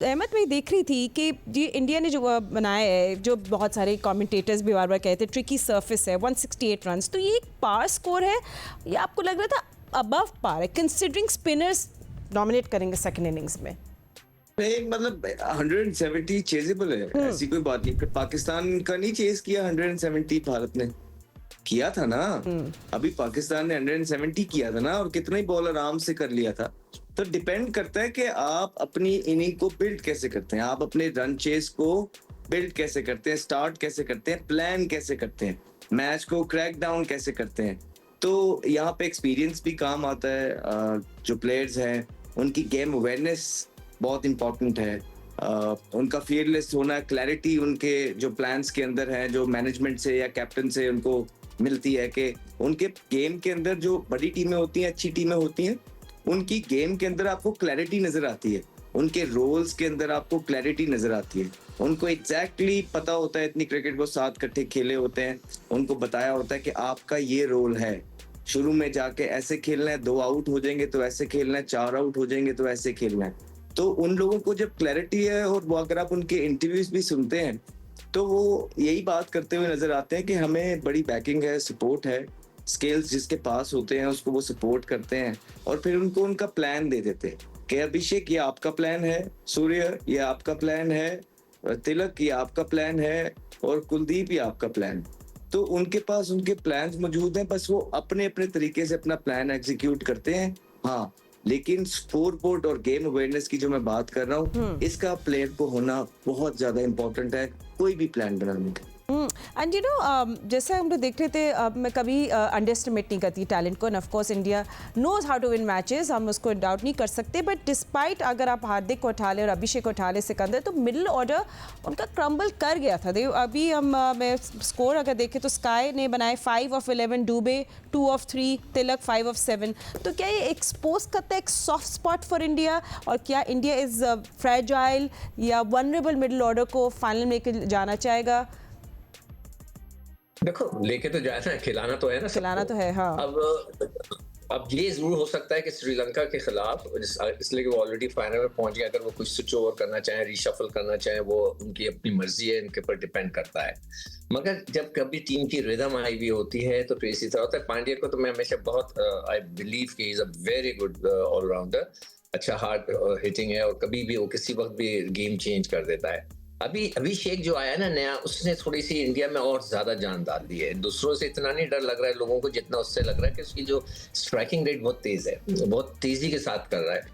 अहमद, मैं देख रही थी कि ये इंडिया ने जो बनाया है, जो बहुत सारे कमेंटेटर्स भी बार बार कहते हैं ट्रिकी सरफेस है, 168 रन्स, तो ये एक पार स्कोर है या आपको लग रहा था अबव पार है कंसिडरिंग स्पिनर्स डोमिनेट करेंगे सेकंड इनिंग्स में? नहीं, मतलब 170 चेजेबल है, ऐसी कोई बात नहीं। पाकिस्तान का नहीं चेज किया 170, भारत ने किया था ना। अभी पाकिस्तान ने 170 किया था ना, और कितना ही बॉल आराम से कर लिया था। तो डिपेंड करता है कि आप अपनी इनिंग को बिल्ड कैसे करते हैं, आप अपने रन चेस को बिल्ड कैसे करते हैं, स्टार्ट कैसे करते हैं, प्लान कैसे करते हैं, मैच को क्रैक डाउन कैसे करते हैं। तो यहाँ पे एक्सपीरियंस भी काम आता है। जो प्लेयर्स हैं उनकी गेम अवेयरनेस बहुत इंपॉर्टेंट है। उनका फियरलेस होना, क्लैरिटी उनके जो प्लान्स के अंदर है, जो मैनेजमेंट से या कैप्टन से उनको मिलती है कि उनके गेम के अंदर जो बड़ी टीमें होती हैं, अच्छी टीमें होती हैं, उनकी गेम के अंदर आपको क्लैरिटी नजर आती है, उनके रोल्स के अंदर आपको क्लैरिटी नजर आती है। उनको एग्जैक्टली पता होता है, इतनी क्रिकेट को 7 इकट्ठे खेले होते हैं, उनको बताया होता है कि आपका ये रोल है, शुरू में जाके ऐसे खेलना है, 2 आउट हो जाएंगे तो ऐसे खेलना है, 4 आउट हो जाएंगे तो ऐसे खेलना है। तो उन लोगों को जब क्लैरिटी है, और वो अगर आप उनके इंटरव्यूज भी सुनते हैं तो वो यही बात करते हुए नजर आते हैं कि हमें बड़ी बैकिंग है, सपोर्ट है, स्किल्स जिसके पास होते हैं उसको वो सपोर्ट करते हैं, और फिर उनको उनका प्लान दे देते हैं कि अभिषेक ये आपका प्लान है, सूर्य ये आपका प्लान है, तिलक ये आपका प्लान है, और कुलदीप ये आपका प्लान। तो उनके पास उनके प्लान्स मौजूद हैं, बस वो अपने अपने तरीके से अपना प्लान एग्जीक्यूट करते हैं। हाँ, लेकिन स्कोर बोर्ड और गेम अवेयरनेस की जो मैं बात कर रहा हूँ, इसका प्लेयर को होना बहुत ज्यादा इंपॉर्टेंट है कोई भी प्लान बनाने का। एंड यू नो, जैसे हम लोग देख रहे थे, मैं कभी अंडर एस्टिमेट नहीं करती टैलेंट को, and of course India knows how to win matches, हम उसको डाउट नहीं कर सकते, बट डिस्पाइट अगर आप हार्दिक को उठा ले और अभिषेक को उठा ले सिकंदर, तो मिडिल ऑर्डर उनका क्रम्बल कर गया था। अभी हम मैं स्कोर अगर देखें तो स्काई ने बनाए 5 ऑफ 11, डुबे 2 ऑफ 3, तिलक 5 ऑफ 7। तो क्या ये एक्सपोज करता है एक सॉफ्ट स्पॉट फॉर इंडिया, और क्या इंडिया इज फ्रेजाइल या वनरेबल मिडिल ऑर्डर को फाइनल में लेकर जाना चाहेगा? देखो, लेके तो जाना है, खिलाना तो है ना सबको। खिलाना तो है, हाँ। अब ये जरूर हो सकता है कि श्रीलंका के खिलाफ इसलिए कि वो ऑलरेडी फाइनल में पहुंच गया, अगर वो कुछ स्विच ओवर करना चाहे, रिशफल करना चाहे, वो उनकी अपनी मर्जी है, इनके ऊपर डिपेंड करता है। मगर जब कभी टीम की रिदम आई हुई होती है तो फिर इसी तरह होता है। पांड्या को तो मैं हमेशा बहुत आई बिलीव कि is a very good allrounder, अच्छा हार्ड हिटिंग है, और कभी भी वो किसी वक्त भी गेम चेंज कर देता है। अभी अभिषेक जो आया ना नया, उसने थोड़ी सी इंडिया में और ज्यादा जान डाल दी है। दूसरों से इतना नहीं डर लग रहा है लोगों को जितना उससे लग रहा है कि उसकी जो स्ट्राइकिंग रेट बहुत तेज है, बहुत तेजी के साथ कर रहा है।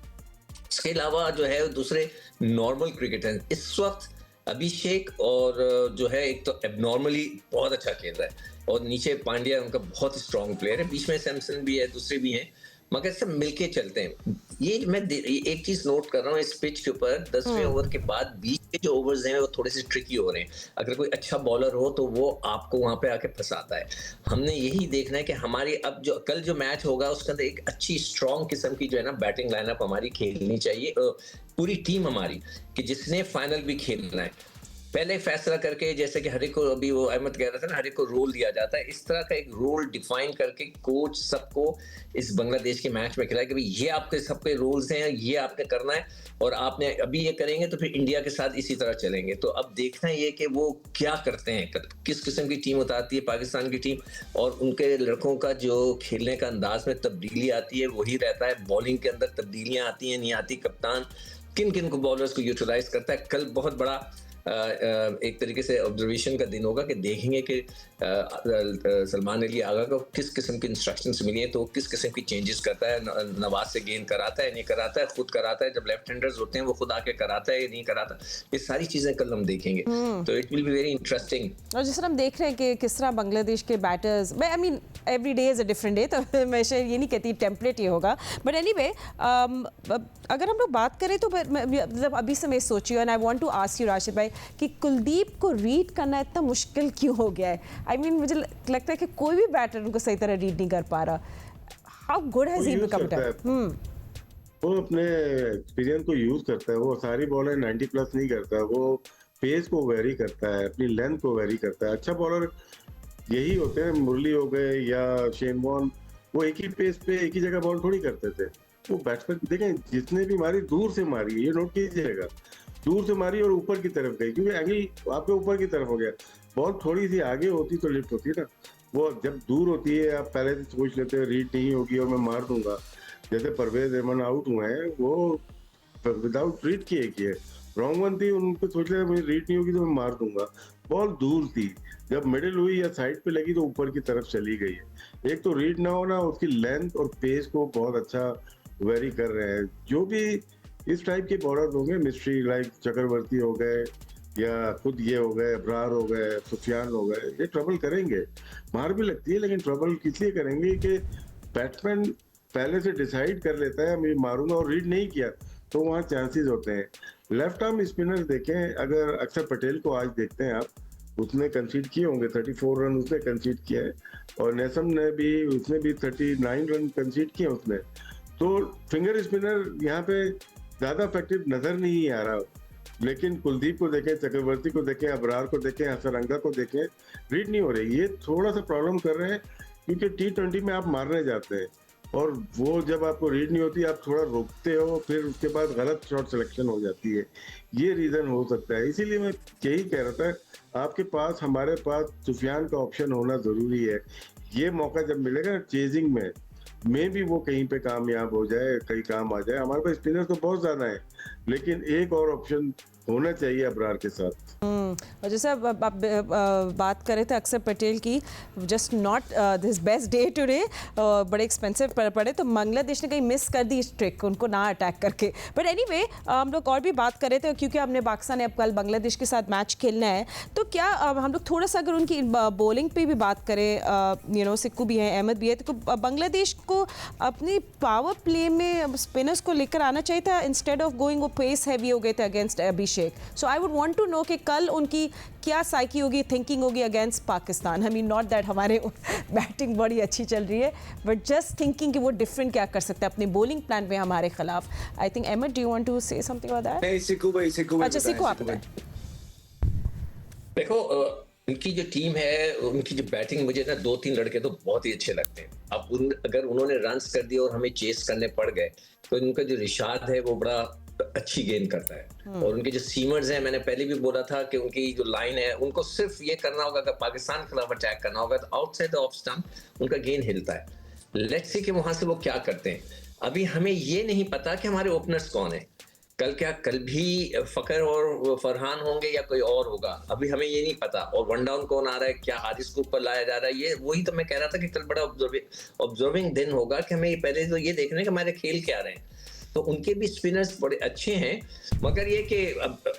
इसके अलावा जो है दूसरे नॉर्मल क्रिकेटर इस वक्त अभिषेक और जो है, एक तो एबनॉर्मली बहुत अच्छा खेल रहा है, और नीचे पांड्या उनका बहुत स्ट्रॉन्ग प्लेयर है, बीच में सैमसन भी है, दूसरे भी हैं, मगर सब मिलके चलते हैं। ये मैं एक चीज नोट कर रहा हूँ इस पिच के ऊपर, 10वें ओवर के बाद बीच के जो ओवर्स हैं वो थोड़े से ट्रिकी हो रहे हैं। अगर कोई अच्छा बॉलर हो तो वो आपको वहां पे आके फंसाता है। हमने यही देखना है कि हमारी अब जो कल जो मैच होगा उसके अंदर एक अच्छी स्ट्रॉन्ग किस्म की जो है ना बैटिंग लाइनअप हमारी खेलनी चाहिए, पूरी टीम हमारी, कि जिसने फाइनल भी खेलना है। पहले फैसला करके, जैसे कि हर एक को, अभी वो अहमद कह रहा था ना, हर एक को रोल दिया जाता है, इस तरह का एक रोल डिफाइन करके कोच सबको इस बांग्लादेश के मैच में खिलाए कि भाई ये आपके सबके रोल्स हैं, ये आपने करना है, और आपने अभी ये करेंगे तो फिर इंडिया के साथ इसी तरह चलेंगे। तो अब देखना ये कि वो क्या करते हैं, किस किस्म की टीम उतारती है पाकिस्तान की टीम, और उनके लड़कों का जो खेलने का अंदाज में तब्दीली आती है वही रहता है। बॉलिंग के अंदर तब्दीलियां आती हैं, नहीं आती, कप्तान किन किन को बॉलर्स को यूटिलाइज करता है। कल बहुत बड़ा एक तरीके से ऑब्जर्वेशन का दिन होगा कि देखेंगे कि सलमान अली आगा को किस किस्म की इंस्ट्रक्शंस मिली है, तो किस किस्म की चेंजेस करता है, नवाज से गेंद कराता है, नहीं कराता है, खुद कराता है, जब लेफ्ट हैंडर्स होते हैं वो खुद आके कराता है या नहीं कराता, ये सारी चीजें कल हम देखेंगे। तो it will be very interesting. और जिस तरह हम देख रहे हैं कि किस तरह बांग्लादेश के बैटर्स, मैं I mean every day is a different day, तो मैं शायद ये नहीं कहती टेम्पलेट ये होगा, बट एनीवे अगर हम लोग बात करें तो मतलब अभी से मैं सोची, and I want to ask you Rashid भाई, कि कुलदीप को रीड करना इतना मुश्किल क्यों हो गया है? आई मीन मुझे लगता है कि कोई भी बैटर उनको सही तरह रीड नहीं कर पा रहा। How good has he become? वो अपने एक्सपीरियंस को यूज करता है, वो सारी बॉलर 90 प्लस नहीं करता, वो पेस को वेरी करता है, अपनी लेंथ को वेरी करता है। अच्छा बॉलर यही होते हैं, मुरली हो गए या शेन वॉर्न, वो एक ही पेस पे एक ही जगह बॉल थोड़ी करते थे। वो बैट्समैन देखें जितने भी मारी दूर से मारी, ये नोट कीजिएगा, दूर से मारी और ऊपर की तरफ गई, क्योंकि एंगल आपके ऊपर की तरफ हो गया। बॉल थोड़ी सी आगे होती तो लिफ्ट होती ना। वो जब दूर होती है आप पहले से सोच लेते हैं रीड नहीं होगी और मैं मार दूंगा। जैसे परवेज अहमद आउट हुए हैं, वो विदाउट रीड किए रॉन्ग वन थी, उनको सोच लिया मुझे रीड नहीं होगी तो मैं मार दूंगा। बॉल दूर थी, जब मिडिल हुई या साइड पे लगी तो ऊपर की तरफ चली गई है। एक तो रीड ना होना, उसकी लेंथ और पेस को बहुत अच्छा वेरी कर रहे हैं। जो भी इस टाइप के बॉलर होंगे, मिस्ट्री लाइक चक्रवर्ती हो गए या खुद ये हो गए, अबरार हो गए, सुफियान हो गए, ये ट्रबल करेंगे। मार भी लगती है लेकिन ट्रबल किस लिए करेंगे कि बैट्समैन पहले से डिसाइड कर लेता है मैं मारूंगा और रीड नहीं किया तो वहाँ चांसेस होते हैं। लेफ्ट आर्म स्पिनर देखें, अगर अक्षर पटेल को आज देखते हैं आप, उसने कंसीड किए होंगे 34 रन उसने कंसीड किया है, और नेसम ने भी, उसने भी 39 रन कंसीड किए उसने। तो फिंगर स्पिनर यहाँ पे ज्यादा इफेक्टिव नजर नहीं आ रहा। लेकिन कुलदीप को देखें, चक्रवर्ती को देखें, अबरार को देखें, हसरंगा को देखें, रीड नहीं हो रही। ये थोड़ा सा प्रॉब्लम कर रहे हैं क्योंकि T20 में आप मारने जाते हैं और वो जब आपको रीड नहीं होती आप थोड़ा रोकते हो, फिर उसके बाद गलत शॉट सिलेक्शन हो जाती है। ये रीजन हो सकता है। इसीलिए मैं यही कह रहा था आपके पास, हमारे पास सुफियान का ऑप्शन होना जरूरी है। ये मौका जब मिलेगा चेजिंग में भी वो कहीं पे कामयाब हो जाए, कहीं काम आ जाए। हमारे पास स्पिनर तो बहुत ज्यादा है लेकिन एक और ऑप्शन होना चाहिए अबरार के साथ। और जैसे आप बात कर रहे थे अक्षर पटेल की, just not this best day today, बड़े एक्सपेंसिव पड़े तो बांग्लादेश ने कहीं मिस कर दी इस ट्रिक उनको ना अटैक करके। बट एनीवे हम लोग और भी बात कर रहे थे क्योंकि हमने पाकिस्तान ने अब कल बांग्लादेश के साथ मैच खेलना है, तो क्या हम लोग थोड़ा सा अगर उनकी बॉलिंग पे भी बात करें, सिक्कू भी है, अहमद भी है, तो बांग्लादेश को अपनी पावर प्ले में स्पिनर्स को लेकर आना चाहिए था इंस्टेड ऑफ गोइंग, वो पेस हैवी हो गए थे against Abhishek. So I would want to know कि कल उनकी क्या साइकी होगी, थिंकिंग होगी against Pakistan. I mean not that हमारे बैटिंग बड़ी अच्छी चल रही है, बट जस्ट थिंकिंग कि वो डिफरेंट क्या कर सकते हैं अपने बॉलिंग प्लान में हमारे खिलाफ। I think Ahmed, do you want to say something about that? नहीं, सिक्कू भाई अच्छा, सिक्कू आप बताएं। देखो, उनकी जो टीम है, उनकी जो बैटिंग, मुझे ना 2-3 लड़के तो बहुत ही अच्छे लगते हैं। अब अगर उन्होंने रन्स कर दिए और हमें चेस करने पड़ गए तो उनका जो रिशाद है वो बड़ा अच्छी गेंद करता है। और उनके जो सीमर्स हैं, मैंने पहले भी बोला था कि उनकी जो लाइन है, उनको सिर्फ ये करना होगा, अगर पाकिस्तान के खिलाफ अटैक करना होगा तो आउटसाइड द ऑफ स्टंप उनका गेंद हिलता है। लेट्स सी कि वहां से वो क्या करते हैं। अभी हमें ये नहीं पता कि हमारे ओपनर्स कौन है। कल भी फकर और फरहान होंगे या कोई और होगा, अभी हमें ये नहीं पता। और वन डाउन कौन आ रहा है, क्या हारिस को ऊपर लाया जा रहा है, ये वही तो मैं कह रहा था कि कल बड़ा ऑब्जर्विंग दिन होगा कि हमें पहले तो ये देखना है कि हमारे खेल क्या रहे हैं। तो उनके भी स्पिनर्स बड़े अच्छे हैं, मगर ये कि अब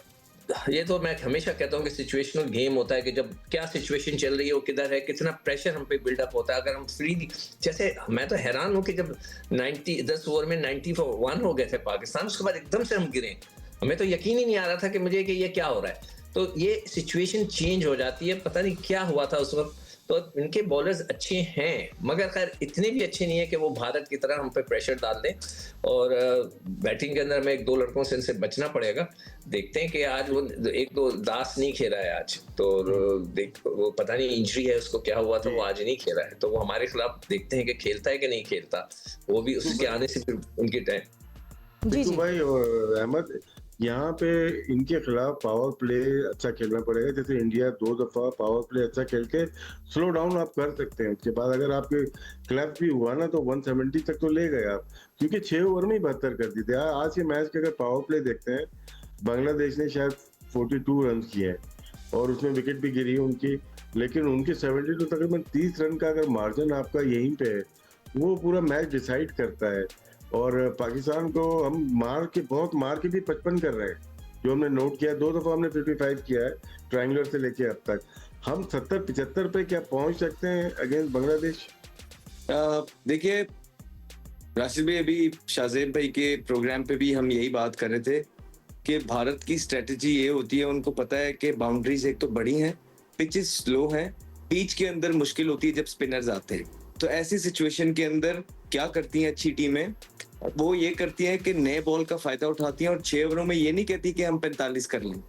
ये तो मैं हमेशा कहता हूँ कि सिचुएशनल गेम होता है कि जब क्या सिचुएशन चल रही है, वो किधर है, कितना प्रेशर हम पे बिल्डअप होता है। अगर हम फ्री, जैसे मैं तो हैरान हूँ कि जब 10 ओवर में 91 हो गए थे पाकिस्तान, उसके बाद एकदम से हम गिरे, हमें तो यकीन ही नहीं आ रहा था कि मुझे कि ये क्या हो रहा है। तो ये सिचुएशन चेंज हो जाती है, पता नहीं क्या हुआ था उस वक्त। तो इनके बॉलर्स अच्छे हैं, मगर खैर इतने भी अच्छे नहीं है कि वो भारत की तरह हम पे प्रेशर डाल दें। और बैटिंग के अंदर हमें 1-2 लड़कों से इनसे बचना पड़ेगा। देखते हैं कि आज वो 1-2 दास नहीं खेला है आज, तो वो पता नहीं इंजरी है उसको, क्या हुआ था, वो आज नहीं खेला है। तो वो हमारे खिलाफ देखते हैं कि खेलता है कि नहीं खेलता, वो भी उसके आने से फिर उनकी टाइम। जी भाई और अहमद, यहाँ पे इनके खिलाफ पावर प्ले अच्छा खेलना पड़ेगा। जैसे इंडिया 2 दफा पावर प्ले अच्छा खेल के स्लो डाउन आप कर सकते हैं। उसके बाद अगर आपके क्लैप भी हुआ ना तो 170 तक तो ले गए आप, क्योंकि 6 ओवर में ही 72 कर दी थी। आज के मैच के अगर पावर प्ले देखते हैं, बांग्लादेश ने शायद 42 रन किए हैं और उसमें विकेट भी गिरी है उनकी, लेकिन उनके 72 तकरीबन 30 रन का अगर मार्जिन आपका यहीं पे है, वो पूरा मैच डिसाइड करता है। और पाकिस्तान को हम बहुत मार के भी 55 कर रहे हैं, जो हमने नोट किया। 2 दफा हमने 55 किया है ट्रायंगुलर से लेके अब तक। हम 70-75 पे क्या पहुंच सकते हैं अगेंस्ट बांग्लादेश? देखिए राशिद भाई, अभी शाहजेब भाई के प्रोग्राम पे भी हम यही बात कर रहे थे कि भारत की स्ट्रेटजी ये होती है, उनको पता है कि बाउंड्रीज एक तो बड़ी हैं, पिचेस स्लो हैं, पिच के अंदर मुश्किल होती है जब स्पिनर्स आते हैं। तो ऐसी सिचुएशन के अंदर क्या करती हैं अच्छी टीमें, वो ये करती हैं कि नए बॉल का फायदा उठाती हैं और 6 ओवरों में ये नहीं कहती कि हम 45 कर लें,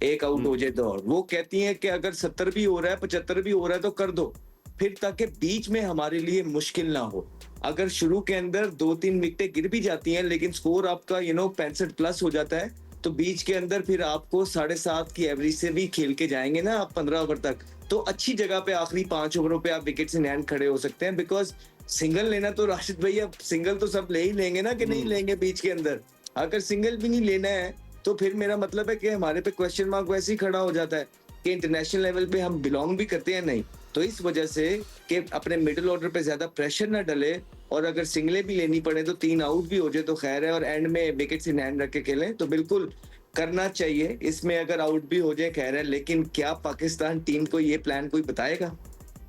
एक आउट हो जाए तो, और वो कहती हैं कि अगर 70 भी हो रहा है, 75 भी हो रहा है तो कर दो, फिर ताकि बीच में हमारे लिए मुश्किल ना हो। अगर शुरू के अंदर 2-3 विकेटें गिर भी जाती हैं लेकिन स्कोर आपका 65 प्लस हो जाता है, तो बीच के अंदर फिर आपको 7.5 की एवरेज से भी खेल के जाएंगे ना आप 15 ओवर तक, तो अच्छी जगह पे आखिरी 5 ओवरों पे आप विकेट्स इन हैंड खड़े हो सकते हैं। बिकॉज सिंगल लेना तो राशिद भाई, अब सिंगल तो सब ले ही लेंगे ना कि नहीं लेंगे बीच के अंदर। अगर सिंगल भी नहीं लेना है तो फिर मेरा मतलब है कि हमारे पे क्वेश्चन मार्क वैसे ही खड़ा हो जाता है कि इंटरनेशनल लेवल पे हम बिलोंग भी करते हैं नहीं। तो इस वजह से कि अपने मिडिल ऑर्डर पे ज्यादा प्रेशर ना डले, और अगर सिंगलें भी लेनी पड़े तो 3 आउट भी हो जाए तो खैर है, और एंड में विकेट्स इन हैंड रख के खेलें तो बिल्कुल करना चाहिए। इसमें अगर आउट भी हो जाए खैर है, लेकिन क्या पाकिस्तान टीम को ये प्लान कोई बताएगा?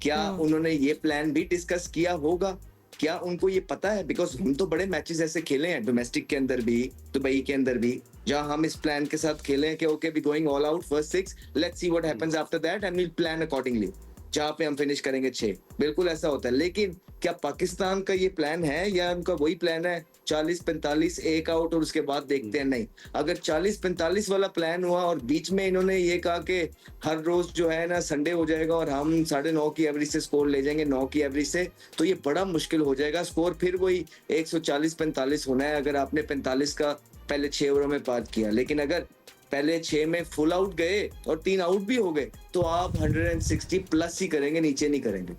क्या उन्होंने ये प्लान भी डिस्कस किया होगा? क्या उनको ये पता है? बिकॉज हम तो बड़े मैचेस ऐसे खेले हैं डोमेस्टिक के अंदर भी, दुबई के अंदर भी, जहां हम इस प्लान के साथ खेले हैं कि okay we going all out first 6, let's see what happens after that and we'll plan accordingly, जहां पे हम फिनिश करेंगे 6। बिल्कुल ऐसा होता है। लेकिन क्या पाकिस्तान का ये प्लान है या उनका वही प्लान है 40-45 एक आउट और उसके बाद देखते हैं? नहीं, अगर 40-45 वाला प्लान हुआ और बीच में इन्होंने ये कहा कि हर रोज जो है ना संडे हो जाएगा और हम 9.5 की एवरेज से स्कोर ले जाएंगे 9 की एवरेज से, तो ये बड़ा मुश्किल हो जाएगा। स्कोर फिर वही 140-45 होना है अगर आपने 45 का पहले 6 ओवरों में पार किया। लेकिन अगर पहले 6 में फुल आउट गए और 3 आउट भी हो गए तो आप 160 प्लस ही करेंगे, नीचे नहीं करेंगे।